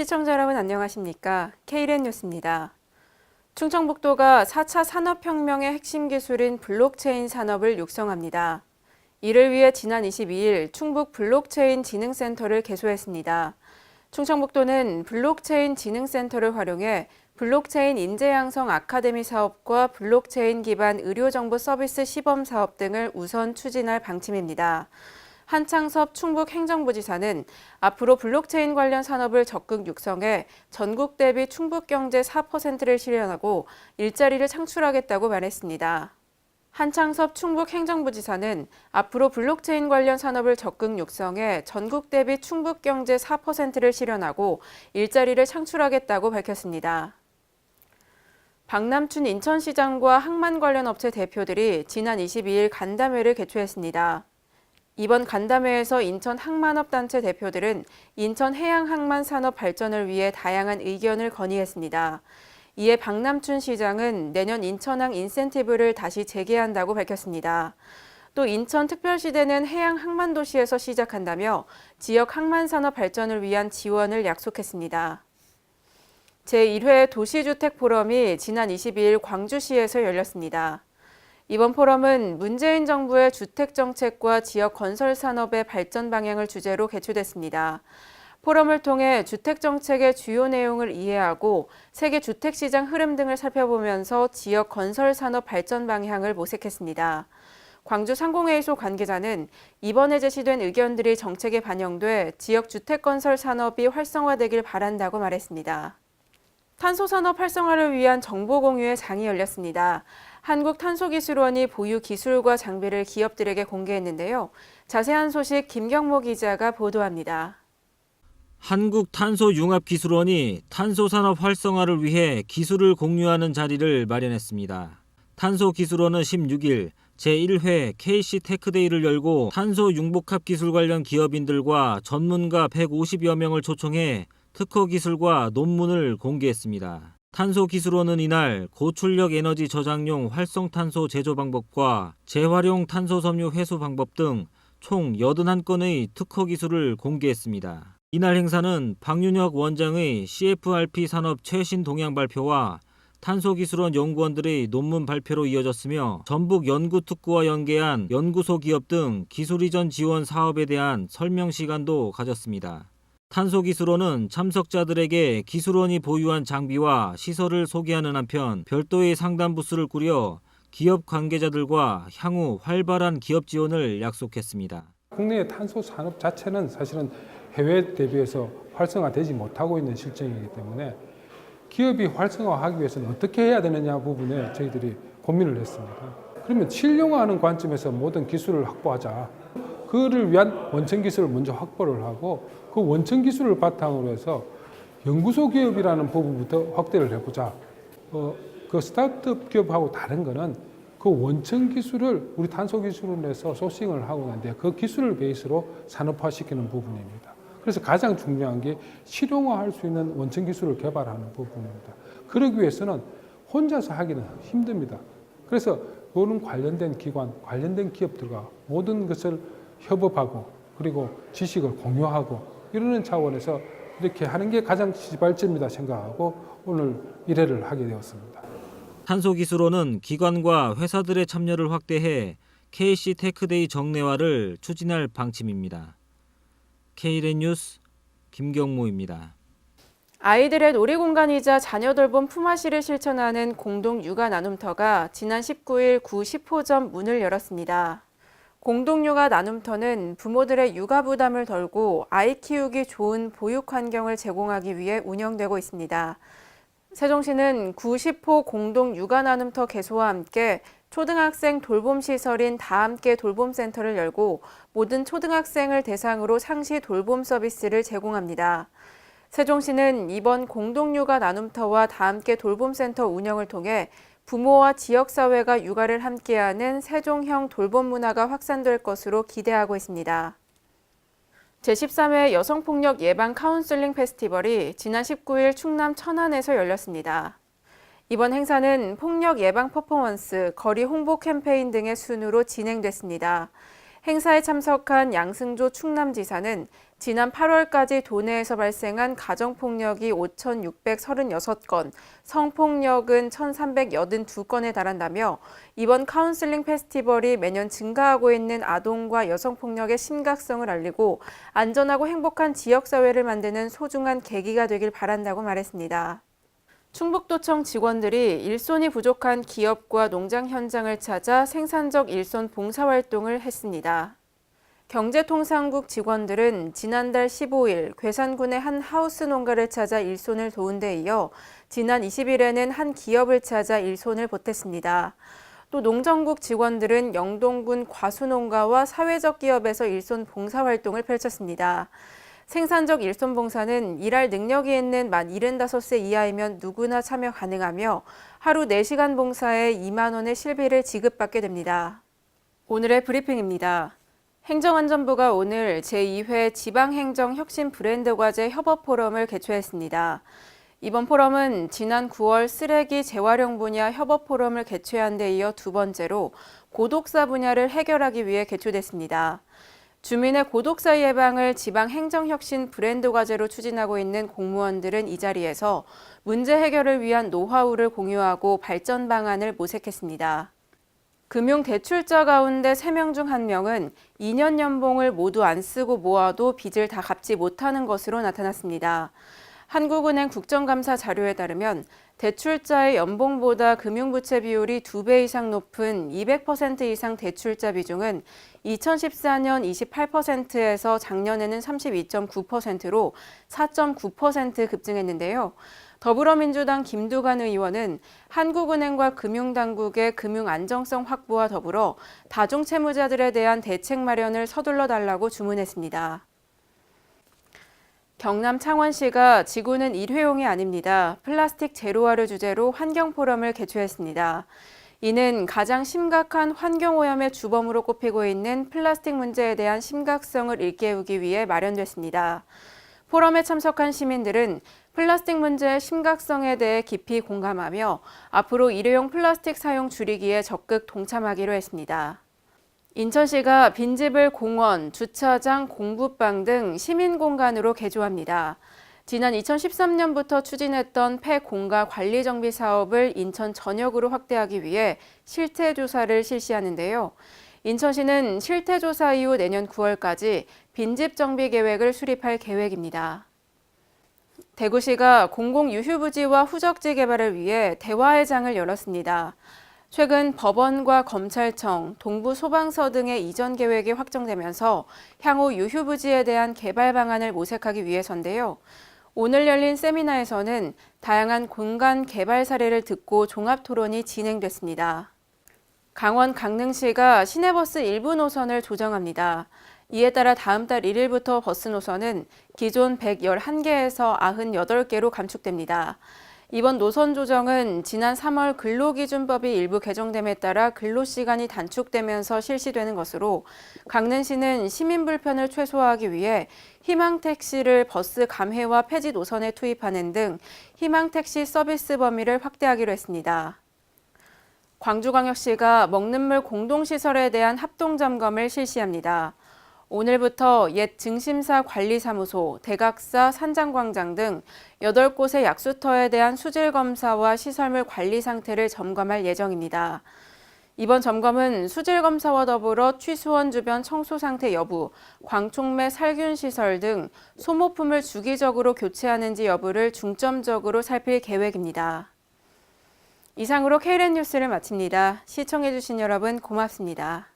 시청자 여러분 안녕하십니까? K랜 뉴스입니다. 충청북도가 4차 산업혁명의 핵심 기술인 블록체인 산업을 육성합니다. 이를 위해 지난 22일 충북 블록체인 진흥센터를 개소했습니다. 충청북도는 블록체인 진흥센터를 활용해 블록체인 인재양성 아카데미 사업과 블록체인 기반 의료정보 서비스 시범 사업 등을 우선 추진할 방침입니다. 한창섭 충북행정부지사는 앞으로 블록체인 관련 산업을 적극 육성해 전국 대비 충북경제 4%를 실현하고 일자리를 창출하겠다고 말했습니다. 한창섭 충북행정부지사는 앞으로 블록체인 관련 산업을 적극 육성해 전국 대비 충북경제 4%를 실현하고 일자리를 창출하겠다고 밝혔습니다. 박남춘 인천시장과 항만 관련 업체 대표들이 지난 22일 간담회를 개최했습니다. 이번 간담회에서 인천 항만업단체 대표들은 인천 해양항만 산업 발전을 위해 다양한 의견을 건의했습니다. 이에 박남춘 시장은 내년 인천항 인센티브를 다시 재개한다고 밝혔습니다. 또 인천특별시대는 해양항만도시에서 시작한다며 지역 항만산업 발전을 위한 지원을 약속했습니다. 제1회 도시주택 포럼이 지난 22일 광주시에서 열렸습니다. 이번 포럼은 문재인 정부의 주택정책과 지역 건설 산업의 발전 방향을 주제로 개최됐습니다. 포럼을 통해 주택정책의 주요 내용을 이해하고 세계 주택시장 흐름 등을 살펴보면서 지역 건설 산업 발전 방향을 모색했습니다. 광주 상공회의소 관계자는 이번에 제시된 의견들이 정책에 반영돼 지역 주택건설 산업이 활성화되길 바란다고 말했습니다. 탄소산업 활성화를 위한 정보 공유의 장이 열렸습니다. 한국탄소기술원이 보유 기술과 장비를 기업들에게 공개했는데요. 자세한 소식 김경모 기자가 보도합니다. 한국탄소융합기술원이 탄소산업 활성화를 위해 기술을 공유하는 자리를 마련했습니다. 탄소기술원은 16일 제1회 KC테크데이를 열고 탄소융복합 기술 관련 기업인들과 전문가 150여 명을 초청해 특허 기술과 논문을 공개했습니다. 탄소기술원은 이날 고출력 에너지 저장용 활성탄소 제조 방법과 재활용 탄소섬유 회수 방법 등 총 81건의 특허 기술을 공개했습니다. 이날 행사는 박윤혁 원장의 CFRP 산업 최신 동향 발표와 탄소기술원 연구원들의 논문 발표로 이어졌으며 전북 연구특구와 연계한 연구소 기업 등 기술 이전 지원 사업에 대한 설명 시간도 가졌습니다. 탄소기술원은 참석자들에게 기술원이 보유한 장비와 시설을 소개하는 한편 별도의 상담 부스를 꾸려 기업 관계자들과 향후 활발한 기업 지원을 약속했습니다. 국내의 탄소 산업 자체는 사실은 해외 대비해서 활성화되지 못하고 있는 실정이기 때문에 기업이 활성화하기 위해서는 어떻게 해야 되느냐 부분에 저희들이 고민을 했습니다. 그러면 실용화하는 관점에서 모든 기술을 확보하자. 그를 위한 원천 기술을 먼저 확보를 하고 그 원천 기술을 바탕으로 해서 연구소 기업이라는 부분부터 확대를 해보자. 그 스타트업 기업하고 다른 거는 그 원천 기술을 우리 탄소기술원에서 소싱을 하고 난데 그 기술을 베이스로 산업화시키는 부분입니다. 그래서 가장 중요한 게 실용화할 수 있는 원천 기술을 개발하는 부분입니다. 그러기 위해서는 혼자서 하기는 힘듭니다. 그래서 이런 관련된 기관, 관련된 기업들과 모든 것을 협업하고 그리고 지식을 공유하고 이러는 차원에서 이렇게 하는 게 가장 시발점이다 생각하고 오늘 1회를 하게 되었습니다. 탄소기술원은 기관과 회사들의 참여를 확대해 KC테크데이 정례화를 추진할 방침입니다. K랜 뉴스 김경모입니다. 아이들의 놀이공간이자 자녀 돌봄 품앗이를 실천하는 공동 육아 나눔터가 지난 19일 구 10호점 문을 열었습니다. 공동육아 나눔터는 부모들의 육아 부담을 덜고 아이 키우기 좋은 보육 환경을 제공하기 위해 운영되고 있습니다. 세종시는 구 10호 공동 육아 나눔터 개소와 함께 초등학생 돌봄 시설인 다함께 돌봄센터를 열고 모든 초등학생을 대상으로 상시 돌봄 서비스를 제공합니다. 세종시는 이번 공동육아 나눔터와 다함께 돌봄센터 운영을 통해 부모와 지역사회가 육아를 함께하는 세종형 돌봄 문화가 확산될 것으로 기대하고 있습니다. 제13회 여성폭력 예방 카운슬링 페스티벌이 지난 19일 충남 천안에서 열렸습니다. 이번 행사는 폭력 예방 퍼포먼스, 거리 홍보 캠페인 등의 순으로 진행됐습니다. 행사에 참석한 양승조 충남지사는 지난 8월까지 도내에서 발생한 가정폭력이 5,636건, 성폭력은 1,382건에 달한다며 이번 카운슬링 페스티벌이 매년 증가하고 있는 아동과 여성폭력의 심각성을 알리고 안전하고 행복한 지역사회를 만드는 소중한 계기가 되길 바란다고 말했습니다. 충북도청 직원들이 일손이 부족한 기업과 농장 현장을 찾아 생산적 일손 봉사활동을 했습니다. 경제통상국 직원들은 지난달 15일 괴산군의 한 하우스 농가를 찾아 일손을 도운 데 이어 지난 20일에는 한 기업을 찾아 일손을 보탰습니다. 또 농정국 직원들은 영동군 과수농가와 사회적 기업에서 일손 봉사활동을 펼쳤습니다. 생산적 일손 봉사는 일할 능력이 있는 만 75세 이하이면 누구나 참여 가능하며 하루 4시간 봉사에 2만 원의 실비를 지급받게 됩니다. 오늘의 브리핑입니다. 행정안전부가 오늘 제2회 지방행정혁신 브랜드과제 협업포럼을 개최했습니다. 이번 포럼은 지난 9월 쓰레기 재활용 분야 협업포럼을 개최한 데 이어 두 번째로 고독사 분야를 해결하기 위해 개최됐습니다. 주민의 고독사 예방을 지방행정혁신 브랜드과제로 추진하고 있는 공무원들은 이 자리에서 문제 해결을 위한 노하우를 공유하고 발전 방안을 모색했습니다. 금융대출자 가운데 3명 중 1명은 2년 연봉을 모두 안 쓰고 모아도 빚을 다 갚지 못하는 것으로 나타났습니다. 한국은행 국정감사 자료에 따르면 대출자의 연봉보다 금융부채 비율이 2배 이상 높은 200% 이상 대출자 비중은 2014년 28%에서 작년에는 32.9%로 4.9% 급증했는데요. 더불어민주당 김두관 의원은 한국은행과 금융당국의 금융 안정성 확보와 더불어 다중채무자들에 대한 대책 마련을 서둘러 달라고 주문했습니다. 경남 창원시가 지구는 일회용이 아닙니다. 플라스틱 제로화를 주제로 환경포럼을 개최했습니다. 이는 가장 심각한 환경오염의 주범으로 꼽히고 있는 플라스틱 문제에 대한 심각성을 일깨우기 위해 마련됐습니다. 포럼에 참석한 시민들은 플라스틱 문제의 심각성에 대해 깊이 공감하며 앞으로 일회용 플라스틱 사용 줄이기에 적극 동참하기로 했습니다. 인천시가 빈집을 공원, 주차장, 공부방 등 시민공간으로 개조합니다. 지난 2013년부터 추진했던 폐공가 관리 정비 사업을 인천 전역으로 확대하기 위해 실태조사를 실시하는데요. 인천시는 실태조사 이후 내년 9월까지 빈집 정비 계획을 수립할 계획입니다. 대구시가 공공유휴부지와 후적지 개발을 위해 대화의 장을 열었습니다. 최근 법원과 검찰청, 동부소방서 등의 이전 계획이 확정되면서 향후 유휴부지에 대한 개발 방안을 모색하기 위해서인데요. 오늘 열린 세미나에서는 다양한 공간 개발 사례를 듣고 종합 토론이 진행됐습니다. 강원 강릉시가 시내버스 일부 노선을 조정합니다. 이에 따라 다음 달 1일부터 버스 노선은 기존 111개에서 98개로 감축됩니다. 이번 노선 조정은 지난 3월 근로기준법이 일부 개정됨에 따라 근로시간이 단축되면서 실시되는 것으로 강릉시는 시민 불편을 최소화하기 위해 희망택시를 버스 감회와 폐지 노선에 투입하는 등 희망택시 서비스 범위를 확대하기로 했습니다. 광주광역시가 먹는 물 공동시설에 대한 합동점검을 실시합니다. 오늘부터 옛 증심사 관리사무소, 대각사, 산장광장 등 8곳의 약수터에 대한 수질검사와 시설물 관리 상태를 점검할 예정입니다. 이번 점검은 수질검사와 더불어 취수원 주변 청소 상태 여부, 광촉매 살균시설 등 소모품을 주기적으로 교체하는지 여부를 중점적으로 살필 계획입니다. 이상으로 K랜 뉴스를 마칩니다. 시청해주신 여러분 고맙습니다.